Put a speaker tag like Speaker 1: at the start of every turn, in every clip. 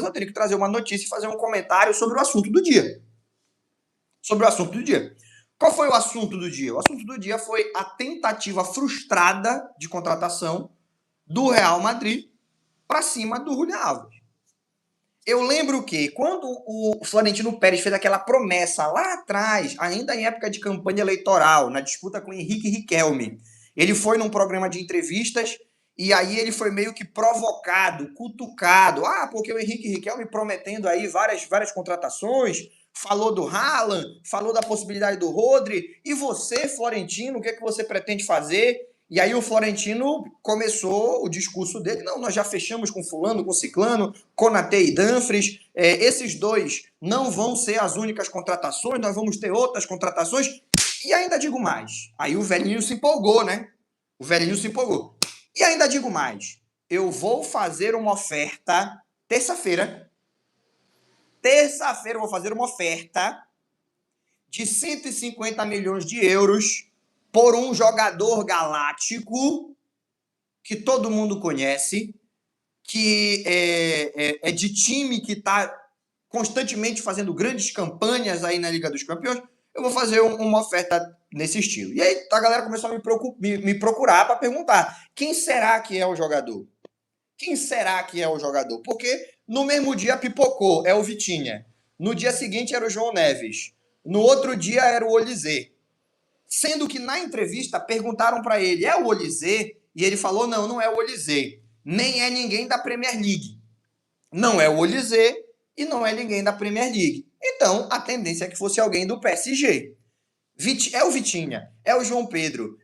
Speaker 1: eu teria que trazer uma notícia e fazer um comentário sobre o assunto do dia. Sobre o assunto do dia. Qual foi o assunto do dia? O assunto do dia foi a tentativa frustrada de contratação do Real Madrid para cima do Julián Álvares. Eu lembro que quando o Florentino Pérez fez aquela promessa lá atrás, ainda em época de campanha eleitoral, na disputa com o Henrique Riquelme, ele foi num programa de entrevistas e aí ele foi meio que provocado, cutucado. Ah, porque o Henrique Riquelme prometendo aí várias contratações, falou do Haaland, falou da possibilidade do Rodri. E você, Florentino, o que é que você pretende fazer? E aí o Florentino começou o discurso dele. Não, nós já fechamos com fulano, com ciclano, Konaté e Dumfries. Esses dois não vão ser as únicas contratações, nós vamos ter outras contratações. E ainda digo mais. Aí o velhinho se empolgou, né? O velhinho se empolgou. E ainda digo mais. Eu vou fazer uma oferta terça-feira. Terça-feira eu vou fazer uma oferta de 150 milhões de euros por um jogador galáctico que todo mundo conhece, que é de time que está constantemente fazendo grandes campanhas aí na Liga dos Campeões. Eu vou fazer uma oferta nesse estilo. E aí a galera começou a me procurar para perguntar: quem será que é o jogador? Quem será que é o jogador? Porque no mesmo dia pipocou, é o Vitinha. No dia seguinte era o João Neves. No outro dia era o Olizé. Sendo que na entrevista perguntaram para ele, é o Olizé? E ele falou, não é o Olizé. Nem é ninguém da Premier League. Não é o Olizé e não é ninguém da Premier League. Então, a tendência é que fosse alguém do PSG. É o Vitinha, é o João Pedro,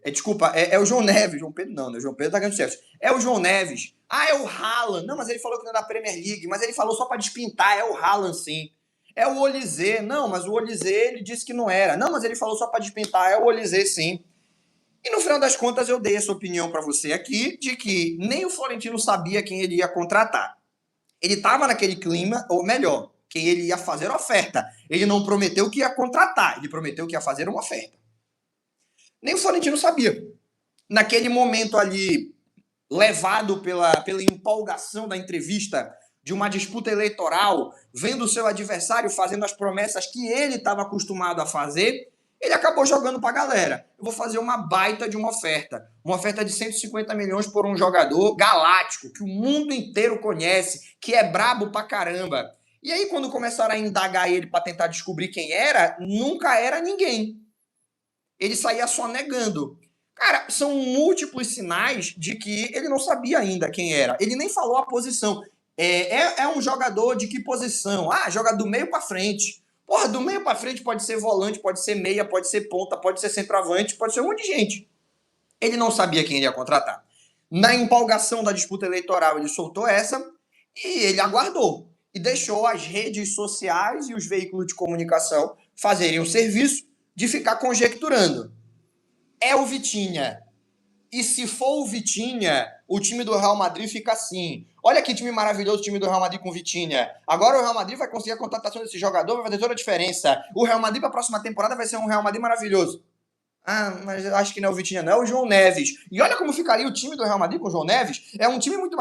Speaker 1: é o João Neves. João Pedro não, né? João Pedro tá ganhando Chelsea. É o João Neves. Ah, é o Haaland. Não, mas ele falou que não é da Premier League, mas ele falou só para despintar, é o Haaland sim. É o Olizé. Não, mas o Olizé ele disse que não era. Não, mas ele falou só para despintar, é o Olizé sim. E no final das contas eu dei essa opinião para você aqui de que nem o Florentino sabia quem ele ia contratar. Ele estava naquele clima, ou melhor, quem ele ia fazer oferta. Ele não prometeu que ia contratar, ele prometeu que ia fazer uma oferta. Nem o Florentino sabia. Naquele momento ali, levado pela empolgação da entrevista, de uma disputa eleitoral, vendo o seu adversário fazendo as promessas que ele estava acostumado a fazer, ele acabou jogando para a galera. Eu vou fazer uma baita de uma oferta de 150 milhões por um jogador galáctico, que o mundo inteiro conhece, que é brabo pra caramba. E aí, quando começaram a indagar ele para tentar descobrir quem era, nunca era ninguém. Ele saía só negando. Cara, são múltiplos sinais de que ele não sabia ainda quem era. Ele nem falou a posição. É um jogador de que posição? Ah, joga do meio para frente. Porra, do meio para frente pode ser volante, pode ser meia, pode ser ponta, pode ser centroavante, pode ser um monte de gente. Ele não sabia quem ele ia contratar. Na empolgação da disputa eleitoral, ele soltou essa e ele aguardou. E deixou as redes sociais e os veículos de comunicação fazerem o serviço de ficar conjecturando. É o Vitinha. E se for o Vitinha, o time do Real Madrid fica assim. Olha que time maravilhoso o time do Real Madrid com o Vitinha. Agora o Real Madrid vai conseguir a contratação desse jogador, vai fazer toda a diferença. O Real Madrid para a próxima temporada vai ser um Real Madrid maravilhoso. Ah, mas eu acho que não é o Vitinha, não. É o João Neves. E olha como ficaria o time do Real Madrid com o João Neves. É um time muito...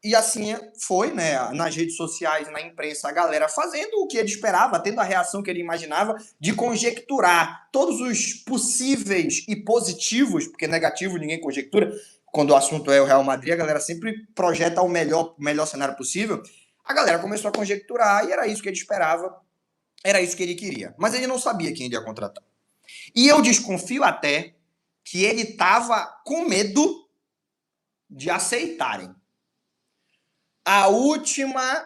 Speaker 1: E assim foi, né? Nas redes sociais, na imprensa, a galera fazendo o que ele esperava, tendo a reação que ele imaginava, de conjecturar todos os possíveis e positivos, porque negativo ninguém conjectura. Quando o assunto é o Real Madrid, a galera sempre projeta o melhor cenário possível. A galera começou a conjecturar e era isso que ele esperava, era isso que ele queria. Mas ele não sabia quem ele ia contratar. E eu desconfio até que ele estava com medo de aceitarem. A última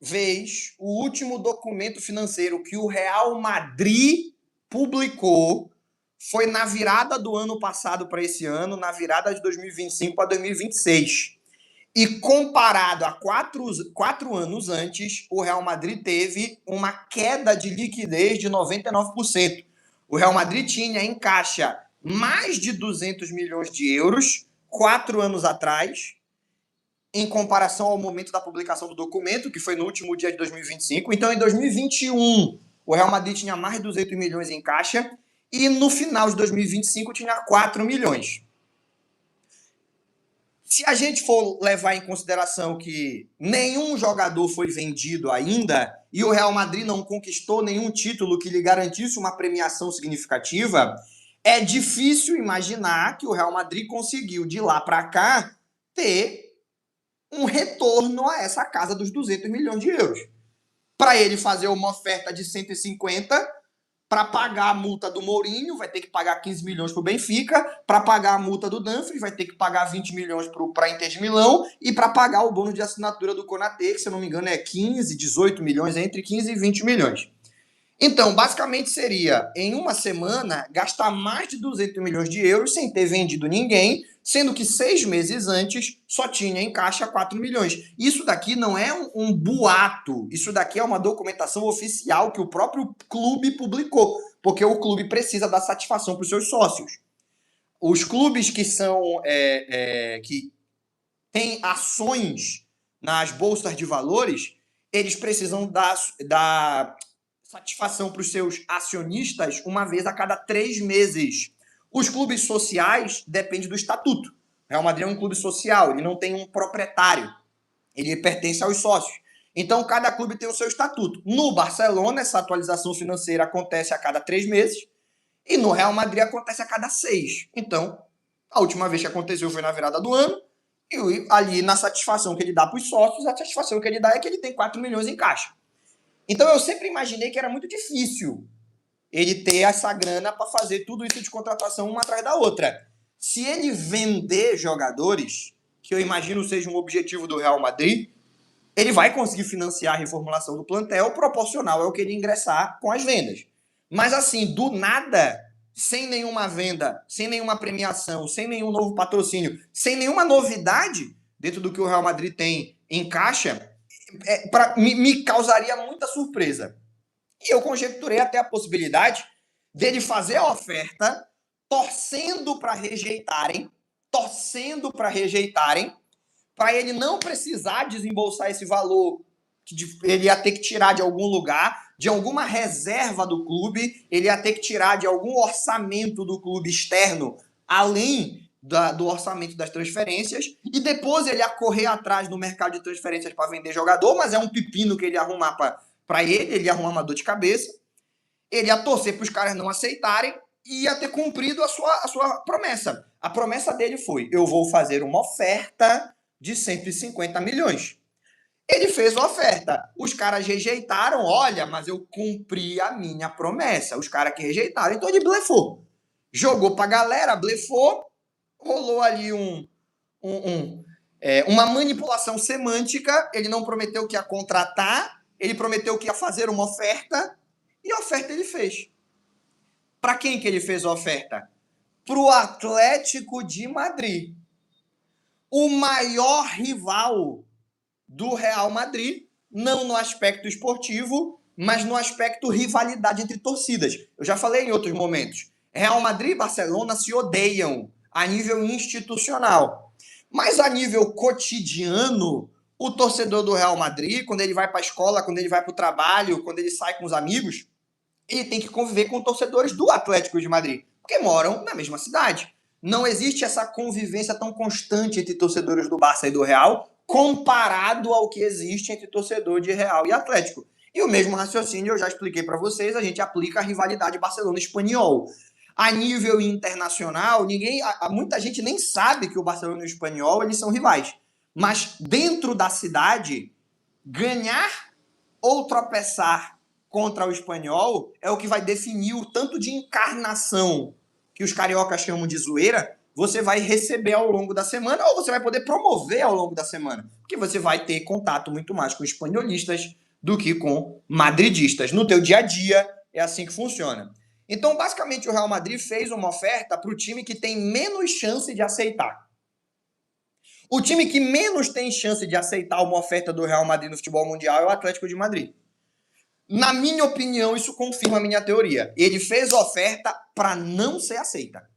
Speaker 1: vez, o último documento financeiro que o Real Madrid publicou foi na virada do ano passado para esse ano, na virada de 2025 para 2026. E comparado a quatro anos antes, o Real Madrid teve uma queda de liquidez de 99%. O Real Madrid tinha em caixa mais de 200 milhões de euros 4 anos atrás, em comparação ao momento da publicação do documento, que foi no último dia de 2025. Então, em 2021, o Real Madrid tinha mais de 200 milhões em caixa e no final de 2025 tinha 4 milhões. Se a gente for levar em consideração que nenhum jogador foi vendido ainda e o Real Madrid não conquistou nenhum título que lhe garantisse uma premiação significativa, é difícil imaginar que o Real Madrid conseguiu, de lá para cá, ter um retorno a essa casa dos 200 milhões de euros. Para ele fazer uma oferta de 150, para pagar a multa do Mourinho, vai ter que pagar 15 milhões para o Benfica. Para pagar a multa do Dumfries, vai ter que pagar 20 milhões para a Inter de Milão. E para pagar o bônus de assinatura do Konaté, que, se eu não me engano, é 15, 18 milhões, entre 15 e 20 milhões. Então, basicamente seria, em uma semana, gastar mais de 200 milhões de euros sem ter vendido ninguém, sendo que 6 meses antes só tinha em caixa 4 milhões. Isso daqui não é um boato, isso daqui é uma documentação oficial que o próprio clube publicou, porque o clube precisa dar satisfação para os seus sócios. Os clubes que que têm ações nas bolsas de valores, eles precisam dar satisfação para os seus acionistas uma vez a cada 3 meses. Os clubes sociais dependem do estatuto. O Real Madrid é um clube social, ele não tem um proprietário, ele pertence aos sócios. Então, cada clube tem o seu estatuto. No Barcelona, essa atualização financeira acontece a cada 3 meses e no Real Madrid acontece a cada 6. Então, a última vez que aconteceu foi na virada do ano e ali na satisfação que ele dá para os sócios, a satisfação que ele dá é que ele tem 4 milhões em caixa. Então eu sempre imaginei que era muito difícil ele ter essa grana para fazer tudo isso de contratação uma atrás da outra. Se ele vender jogadores, que eu imagino seja um objetivo do Real Madrid, ele vai conseguir financiar a reformulação do plantel proporcional ao que ele ingressar com as vendas. Mas assim, do nada, sem nenhuma venda, sem nenhuma premiação, sem nenhum novo patrocínio, sem nenhuma novidade dentro do que o Real Madrid tem em caixa, me causaria muita surpresa. E eu conjecturei até a possibilidade dele fazer a oferta torcendo para rejeitarem, para ele não precisar desembolsar esse valor que ele ia ter que tirar de algum lugar, de alguma reserva do clube, ele ia ter que tirar de algum orçamento do clube externo, além do orçamento das transferências, e depois ele ia correr atrás no mercado de transferências para vender jogador, mas é um pepino que ele ia arrumar para ele ia arrumar uma dor de cabeça, ele ia torcer para os caras não aceitarem e ia ter cumprido a sua promessa. A promessa dele foi: eu vou fazer uma oferta de 150 milhões. Ele fez a oferta, os caras rejeitaram, olha, mas eu cumpri a minha promessa. Os caras que rejeitaram, então ele blefou. Jogou pra galera, blefou, rolou ali uma manipulação semântica, ele não prometeu que ia contratar, ele prometeu que ia fazer uma oferta, e a oferta ele fez. Para quem que ele fez a oferta? Para o Atlético de Madrid. O maior rival do Real Madrid, não no aspecto esportivo, mas no aspecto rivalidade entre torcidas. Eu já falei em outros momentos. Real Madrid e Barcelona se odeiam a nível institucional. Mas a nível cotidiano, o torcedor do Real Madrid, quando ele vai para a escola, quando ele vai para o trabalho, quando ele sai com os amigos, ele tem que conviver com torcedores do Atlético de Madrid, porque moram na mesma cidade. Não existe essa convivência tão constante entre torcedores do Barça e do Real, comparado ao que existe entre torcedor de Real e Atlético. E o mesmo raciocínio eu já expliquei para vocês, a gente aplica a rivalidade Barcelona-Espanhol. A nível internacional, muita gente nem sabe que o Barcelona e o Espanhol eles são rivais. Mas dentro da cidade, ganhar ou tropeçar contra o Espanhol é o que vai definir o tanto de encarnação que os cariocas chamam de zoeira você vai receber ao longo da semana, ou você vai poder promover ao longo da semana, porque você vai ter contato muito mais com espanholistas do que com madridistas. No teu dia a dia, é assim que funciona. Então, basicamente, o Real Madrid fez uma oferta para o time que tem menos chance de aceitar. O time que menos tem chance de aceitar uma oferta do Real Madrid no futebol mundial é o Atlético de Madrid. Na minha opinião, isso confirma a minha teoria. Ele fez a oferta para não ser aceita.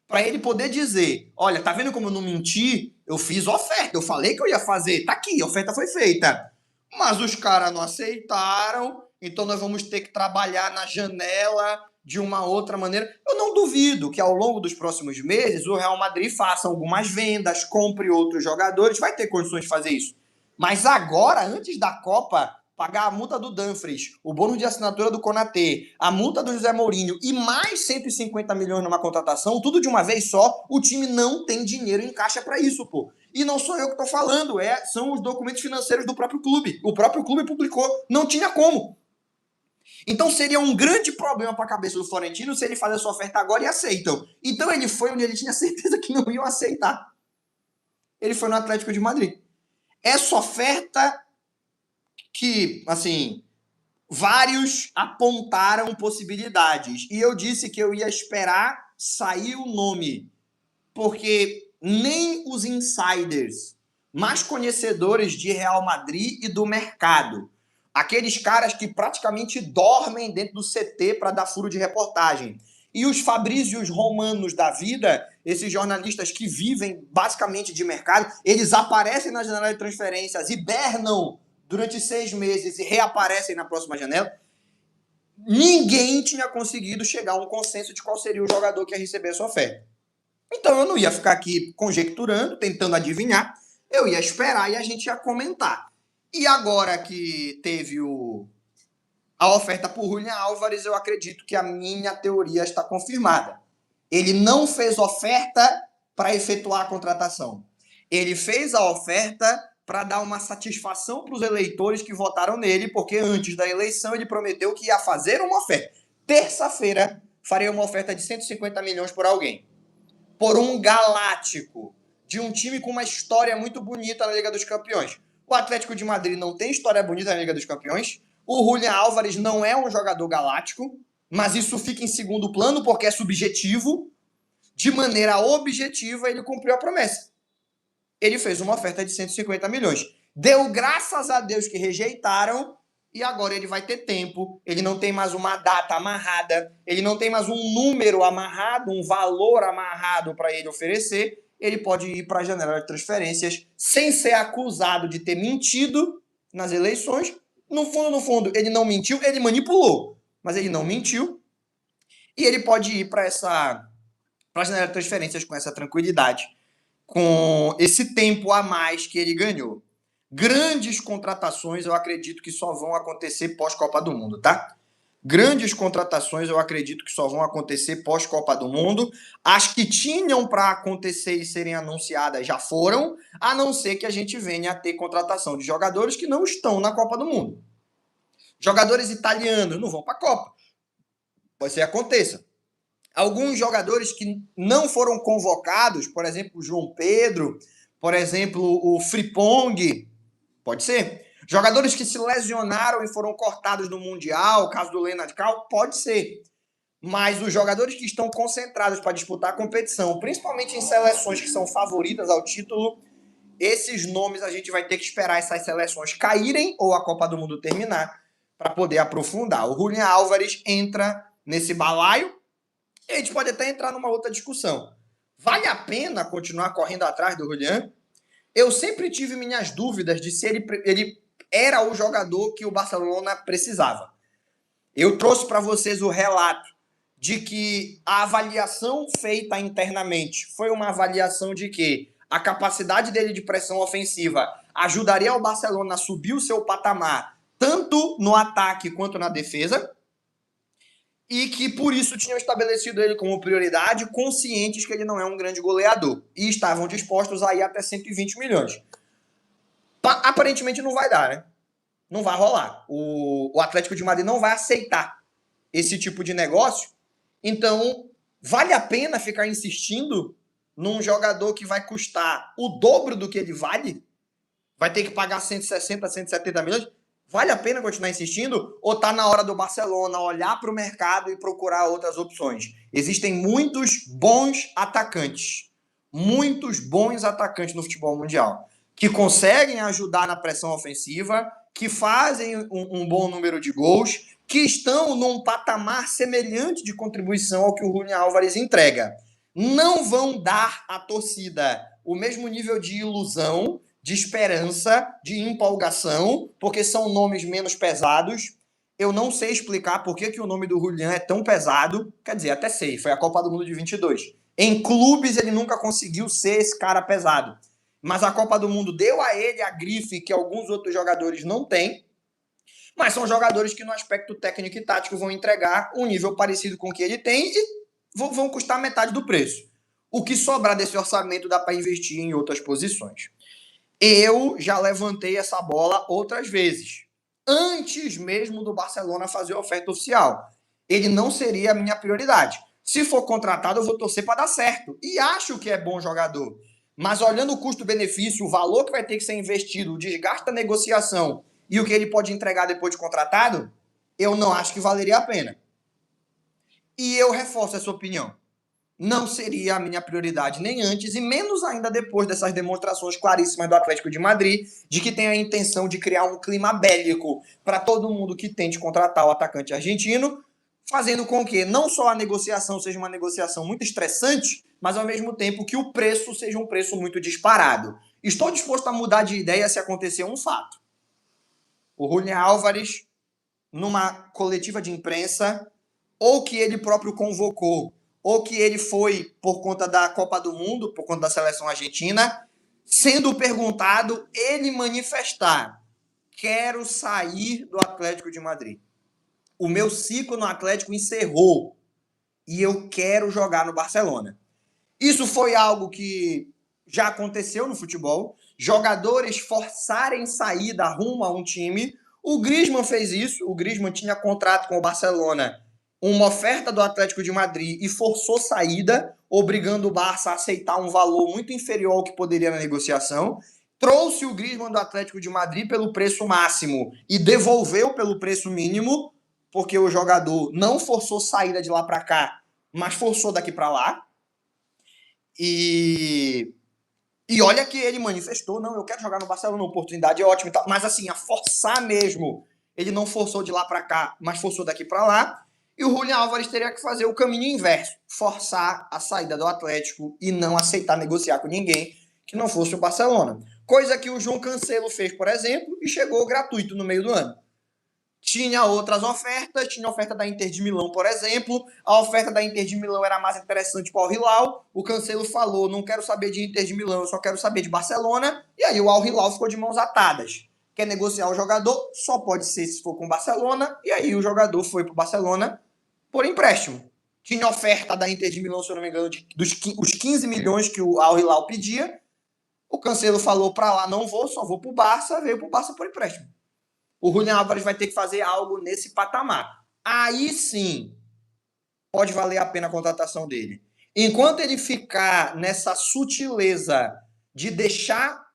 Speaker 1: Para ele poder dizer, olha, tá vendo como eu não menti? Eu fiz oferta, eu falei que eu ia fazer, tá aqui, a oferta foi feita. Mas os caras não aceitaram, então nós vamos ter que trabalhar na janela de uma outra maneira. Eu não duvido que ao longo dos próximos meses o Real Madrid faça algumas vendas, compre outros jogadores, vai ter condições de fazer isso. Mas agora, antes da Copa, pagar a multa do Dumfries, o bônus de assinatura do Konaté, a multa do José Mourinho e mais 150 milhões numa contratação, tudo de uma vez só, o time não tem dinheiro em caixa para isso, pô. E não sou eu que estou falando, são os documentos financeiros do próprio clube. O próprio clube publicou, não tinha como. Então seria um grande problema para a cabeça do Florentino se ele fazer a sua oferta agora e aceitam. Então ele foi onde ele tinha certeza que não iam aceitar. Ele foi no Atlético de Madrid. Essa oferta que, assim, vários apontaram possibilidades. E eu disse que eu ia esperar sair o nome, porque nem os insiders mais conhecedores de Real Madrid e do mercado, aqueles caras que praticamente dormem dentro do CT para dar furo de reportagem, e os Fabrícios Romanos da vida, esses jornalistas que vivem basicamente de mercado, eles aparecem na janela de transferências, hibernam durante 6 meses e reaparecem na próxima janela. Ninguém tinha conseguido chegar a um consenso de qual seria o jogador que ia receber essa oferta. Então eu não ia ficar aqui conjecturando, tentando adivinhar, eu ia esperar e a gente ia comentar. E agora que teve a oferta por Julián Álvares, eu acredito que a minha teoria está confirmada. Ele não fez oferta para efetuar a contratação. Ele fez a oferta para dar uma satisfação para os eleitores que votaram nele, porque antes da eleição ele prometeu que ia fazer uma oferta. Terça-feira farei uma oferta de 150 milhões por alguém. Por um galáctico, de um time com uma história muito bonita na Liga dos Campeões. O Atlético de Madrid não tem história bonita na Liga dos Campeões. O Julián Álvares não é um jogador galáctico, mas isso fica em segundo plano porque é subjetivo. De maneira objetiva, ele cumpriu a promessa. Ele fez uma oferta de 150 milhões. Deu graças a Deus que rejeitaram e agora ele vai ter tempo. Ele não tem mais uma data amarrada, ele não tem mais um número amarrado, um valor amarrado para ele oferecer. Ele pode ir para a janela de transferências sem ser acusado de ter mentido nas eleições. No fundo, ele não mentiu, ele manipulou, mas ele não mentiu. E ele pode ir para a janela de transferências com essa tranquilidade, com esse tempo a mais que ele ganhou. Grandes contratações eu acredito que só vão acontecer pós-Copa do Mundo, tá? Grandes contratações eu acredito que só vão acontecer pós-Copa do Mundo. As que tinham para acontecer e serem anunciadas já foram, a não ser que a gente venha a ter contratação de jogadores que não estão na Copa do Mundo. Jogadores italianos não vão para a Copa. Pode ser que aconteça. Alguns jogadores que não foram convocados, por exemplo, o João Pedro, por exemplo, o Frimpong, pode ser. Jogadores que se lesionaram e foram cortados no Mundial, o caso do Leonard Cal, pode ser. Mas os jogadores que estão concentrados para disputar a competição, principalmente em seleções que são favoritas ao título, esses nomes a gente vai ter que esperar essas seleções caírem ou a Copa do Mundo terminar para poder aprofundar. O Julián Álvares entra nesse balaio e a gente pode até entrar numa outra discussão. Vale a pena continuar correndo atrás do Julián? Eu sempre tive minhas dúvidas de se ele era o jogador que o Barcelona precisava. Eu trouxe para vocês o relato de que a avaliação feita internamente foi uma avaliação de que a capacidade dele de pressão ofensiva ajudaria o Barcelona a subir o seu patamar, tanto no ataque quanto na defesa, e que por isso tinham estabelecido ele como prioridade, conscientes que ele não é um grande goleador, e estavam dispostos a ir até 120 milhões. Aparentemente não vai dar, né? Não vai rolar. O Atlético de Madrid não vai aceitar esse tipo de negócio. Então, vale a pena ficar insistindo num jogador que vai custar o dobro do que ele vale? Vai ter que pagar 160, 170 milhões? Vale a pena continuar insistindo? Ou está na hora do Barcelona olhar para o mercado e procurar outras opções? Existem muitos bons atacantes no futebol mundial, que conseguem ajudar na pressão ofensiva, que fazem um bom número de gols, que estão num patamar semelhante de contribuição ao que o Julián Álvares entrega. Não vão dar à torcida o mesmo nível de ilusão, de esperança, de empolgação, porque são nomes menos pesados. Eu não sei explicar por que o nome do Julián é tão pesado. Quer dizer, até sei, foi a Copa do Mundo de 22. Em clubes ele nunca conseguiu ser esse cara pesado. Mas a Copa do Mundo deu a ele a grife que alguns outros jogadores não têm. Mas são jogadores que no aspecto técnico e tático vão entregar um nível parecido com o que ele tem e vão custar metade do preço. O que sobrar desse orçamento dá para investir em outras posições. Eu já levantei essa bola outras vezes. Antes mesmo do Barcelona fazer a oferta oficial. Ele não seria a minha prioridade. Se for contratado, eu vou torcer para dar certo. E acho que é bom jogador. Mas olhando o custo-benefício, o valor que vai ter que ser investido, o desgaste da negociação e o que ele pode entregar depois de contratado, eu não acho que valeria a pena. E eu reforço essa opinião. Não seria a minha prioridade nem antes e menos ainda depois dessas demonstrações claríssimas do Atlético de Madrid de que tem a intenção de criar um clima bélico para todo mundo que tente contratar o atacante argentino, fazendo com que não só a negociação seja uma negociação muito estressante, mas ao mesmo tempo que o preço seja um preço muito disparado. Estou disposto a mudar de ideia se acontecer um fato. O Julián Álvares, numa coletiva de imprensa, ou que ele próprio convocou, ou que ele foi por conta da Copa do Mundo, por conta da seleção argentina, sendo perguntado, ele manifestar: quero sair do Atlético de Madrid. O meu ciclo no Atlético encerrou e eu quero jogar no Barcelona. Isso foi algo que já aconteceu no futebol. Jogadores forçarem saída rumo a um time. O Griezmann fez isso. O Griezmann tinha contrato com o Barcelona, uma oferta do Atlético de Madrid e forçou saída, obrigando o Barça a aceitar um valor muito inferior ao que poderia na negociação. Trouxe o Griezmann do Atlético de Madrid pelo preço máximo e devolveu pelo preço mínimo, porque o jogador não forçou saída de lá para cá, mas forçou daqui para lá. E olha que ele manifestou, não, eu quero jogar no Barcelona, a oportunidade é ótima e tal. Mas assim, a forçar mesmo, ele não forçou de lá para cá, mas forçou daqui para lá. E o Julián Álvares teria que fazer o caminho inverso, forçar a saída do Atlético e não aceitar negociar com ninguém que não fosse o Barcelona. Coisa que o João Cancelo fez, por exemplo, e chegou gratuito no meio do ano. Tinha outras ofertas, tinha a oferta da Inter de Milão, por exemplo. A oferta da Inter de Milão era mais interessante para o Al Hilal. O Cancelo falou, não quero saber de Inter de Milão, eu só quero saber de Barcelona. E aí o Al Hilal ficou de mãos atadas. Quer negociar o jogador? Só pode ser se for com o Barcelona. E aí o jogador foi para o Barcelona por empréstimo. Tinha oferta da Inter de Milão, se eu não me engano, os 15 milhões que o Al Hilal pedia. O Cancelo falou para lá, não vou, só vou para o Barça, veio para o Barça por empréstimo. O Julián Álvares vai ter que fazer algo nesse patamar. Aí sim, pode valer a pena a contratação dele. Enquanto ele ficar nessa sutileza de deixar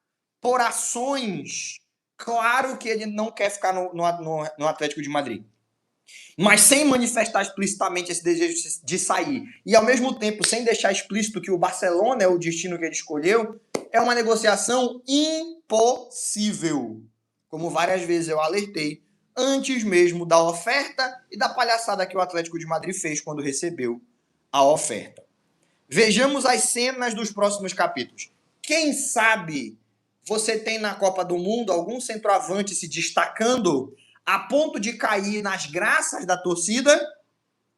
Speaker 1: por ações claro que ele não quer ficar no Atlético de Madrid, mas sem manifestar explicitamente esse desejo de sair, e ao mesmo tempo sem deixar explícito que o Barcelona é o destino que ele escolheu, é uma negociação impossível. Como várias vezes eu alertei, antes mesmo da oferta e da palhaçada que o Atlético de Madrid fez quando recebeu a oferta. Vejamos as cenas dos próximos capítulos. Quem sabe você tem na Copa do Mundo algum centroavante se destacando a ponto de cair nas graças da torcida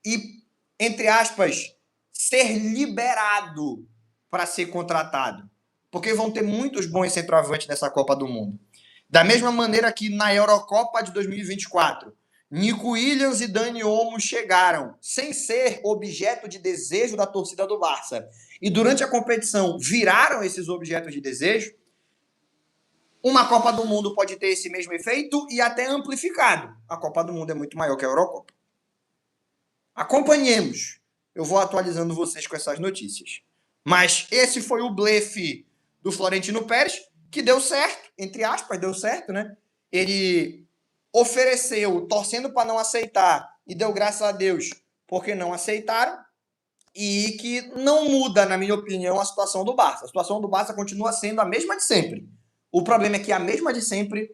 Speaker 1: e, entre aspas, ser liberado para ser contratado. Porque vão ter muitos bons centroavantes nessa Copa do Mundo. Da mesma maneira que na Eurocopa de 2024, Nico Williams e Dani Olmo chegaram sem ser objeto de desejo da torcida do Barça. E durante a competição viraram esses objetos de desejo. Uma Copa do Mundo pode ter esse mesmo efeito e até amplificado. A Copa do Mundo é muito maior que a Eurocopa. Acompanhemos. Eu vou atualizando vocês com essas notícias. Mas esse foi o blefe do Florentino Pérez, que deu certo, entre aspas, deu certo, né? Ele ofereceu, torcendo para não aceitar, e deu graças a Deus, porque não aceitaram, e que não muda, na minha opinião, a situação do Barça. A situação do Barça continua sendo a mesma de sempre. O problema é que a mesma de sempre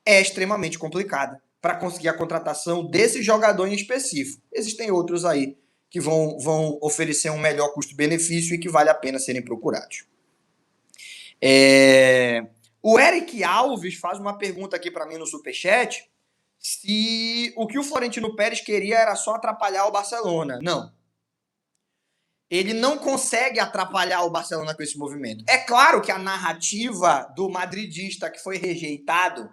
Speaker 1: é extremamente complicada para conseguir a contratação desse jogador em específico. Existem outros aí que vão oferecer um melhor custo-benefício e que vale a pena serem procurados. O Eric Alves faz uma pergunta aqui para mim no Superchat, se o que o Florentino Pérez queria era só atrapalhar o Barcelona. Não. Ele não consegue atrapalhar o Barcelona com esse movimento. É claro que a narrativa do madridista que foi rejeitado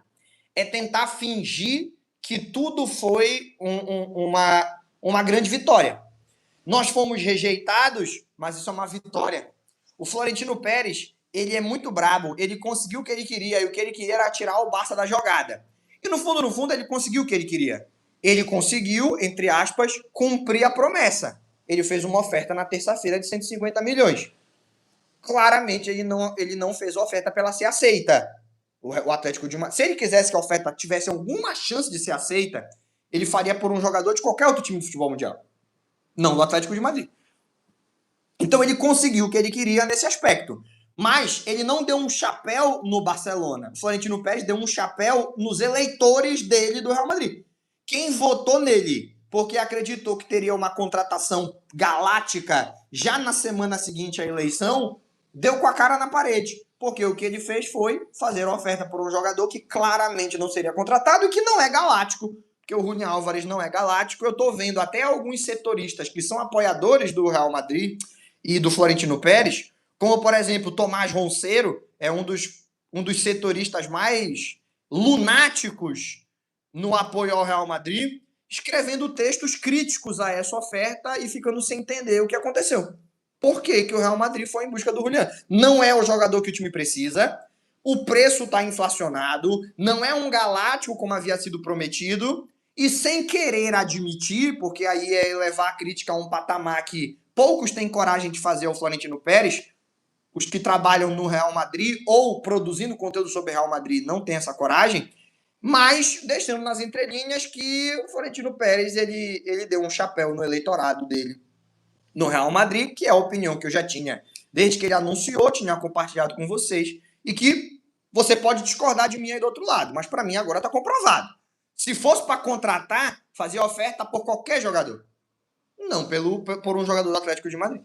Speaker 1: é tentar fingir que tudo foi uma grande vitória. Nós fomos rejeitados, mas isso é uma vitória. O Florentino Pérez, ele é muito brabo, ele conseguiu o que ele queria, e o que ele queria era tirar o Barça da jogada. E no fundo, ele conseguiu o que ele queria. Ele conseguiu, entre aspas, cumprir a promessa. Ele fez uma oferta na terça-feira de 150 milhões. Claramente, ele não fez a oferta para ela ser aceita. O Atlético de Madrid, se ele quisesse que a oferta tivesse alguma chance de ser aceita, ele faria por um jogador de qualquer outro time de futebol mundial. Não do Atlético de Madrid. Então ele conseguiu o que ele queria nesse aspecto. Mas ele não deu um chapéu no Barcelona. O Florentino Pérez deu um chapéu nos eleitores dele do Real Madrid. Quem votou nele porque acreditou que teria uma contratação galáctica já na semana seguinte à eleição, deu com a cara na parede. Porque o que ele fez foi fazer uma oferta por um jogador que claramente não seria contratado e que não é galáctico. Porque o Julián Álvares não é galáctico. Eu estou vendo até alguns setoristas que são apoiadores do Real Madrid e do Florentino Pérez, como, por exemplo, Tomás Ronceiro, é um dos setoristas mais lunáticos no apoio ao Real Madrid, escrevendo textos críticos a essa oferta e ficando sem entender o que aconteceu. Por que o Real Madrid foi em busca do Julián? Não é o jogador que o time precisa, o preço está inflacionado, não é um galáctico como havia sido prometido, e sem querer admitir, porque aí é levar a crítica a um patamar que poucos têm coragem de fazer ao Florentino Pérez, os que trabalham no Real Madrid ou produzindo conteúdo sobre o Real Madrid não têm essa coragem, mas deixando nas entrelinhas que o Florentino Pérez ele deu um chapéu no eleitorado dele no Real Madrid, que é a opinião que eu já tinha desde que ele anunciou, tinha compartilhado com vocês, e que você pode discordar de mim aí do outro lado, mas para mim agora está comprovado. Se fosse para contratar, fazia oferta por qualquer jogador. Não por um jogador do Atlético de Madrid.